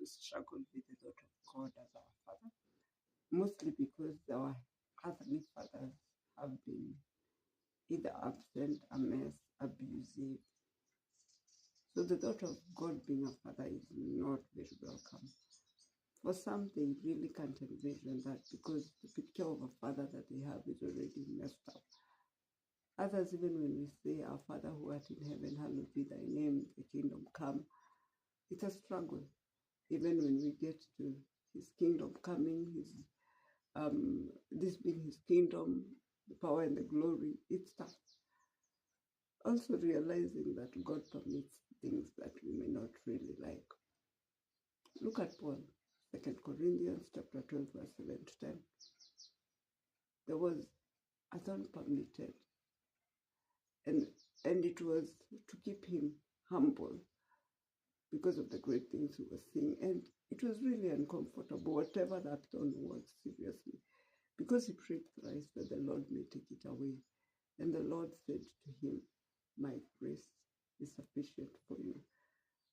to struggle with the thought of God as our Father, mostly because our earthly fathers have been either absent, a mess, abusive. So the thought of God being a father is not very welcome. For some, they really can't envision that because the picture of a father that they have is already messed up. Others, even when we say, Our Father who art in heaven, hallowed be thy name, the kingdom come, it's a struggle. Even when we get to his kingdom coming, this being his kingdom, the power and the glory, it's tough. Also realizing that God permits things that we may not really like. Look at Paul, 2 Corinthians chapter 12, verse 7 to 10. There was a thorn permitted, and it was to keep him humble because of the great things he was seeing. And it was really uncomfortable, whatever that thorn was, seriously, because he prayed thrice that the Lord may take it away. And the Lord said to him, My grace is sufficient for you.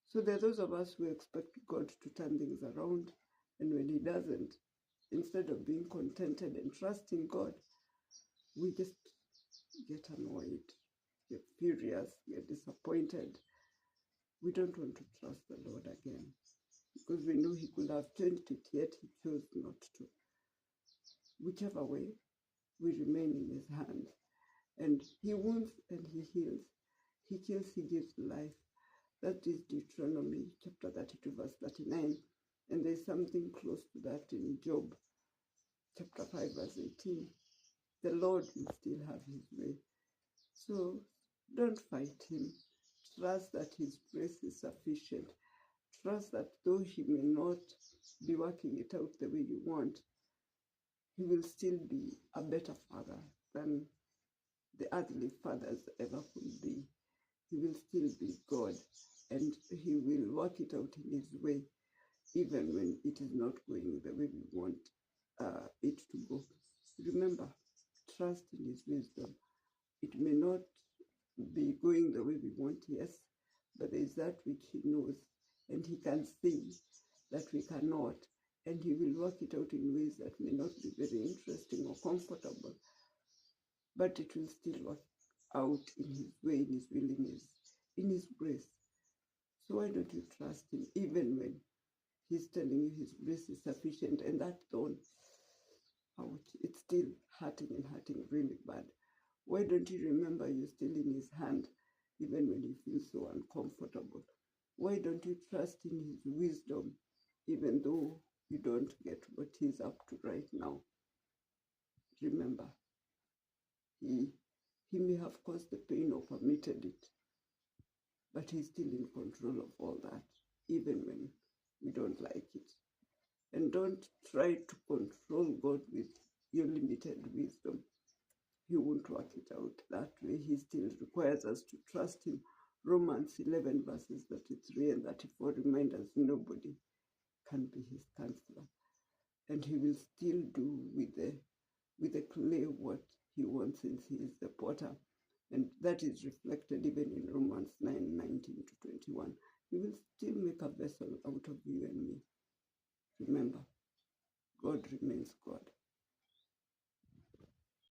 So there are those of us who expect God to turn things around, and when he doesn't, instead of being contented and trusting God, we just get annoyed, get furious, get disappointed. We don't want to trust the Lord again because we know he could have changed it, yet he chose not to. Whichever way, we remain in his hands. And he wounds and he heals. He kills, he gives life. That is Deuteronomy chapter 32, verse 39. And there's something close to that in Job chapter 5, verse 18. The Lord will still have his way. So don't fight him. Trust that his grace is sufficient. Trust that though he may not be working it out the way you want, he will still be a better father than the earthly fathers ever could be. He will still be God, and he will work it out in his way, even when it is not going the way we want it to go. Remember, trust in his wisdom. It may not be going the way we want, yes, but there is that which he knows, and he can see that we cannot, and he will work it out in ways that may not be very interesting or comfortable, but it will still work out in his way, in his willingness, in his grace. So why don't you trust him, even when he's telling you his grace is sufficient, and that thorn, ouch, it's still hurting and hurting really bad. Why don't you remember you're still in his hand, even when you feel so uncomfortable? Why don't you trust in his wisdom, even though you don't get what he's up to right now? Remember, he may have caused the pain or permitted it, but he's still in control of all that, even when we don't like it. And don't try to control God with your limited wisdom. He won't work it out that way. He still requires us to trust him. Romans 11 verses 33 and 34 remind us nobody can be his counselor. And he will still do with the clay what he wants, since he is the potter. And that is reflected even in Romans 9:19 to 21. He will still make a vessel out of you and me. Remember, God remains God.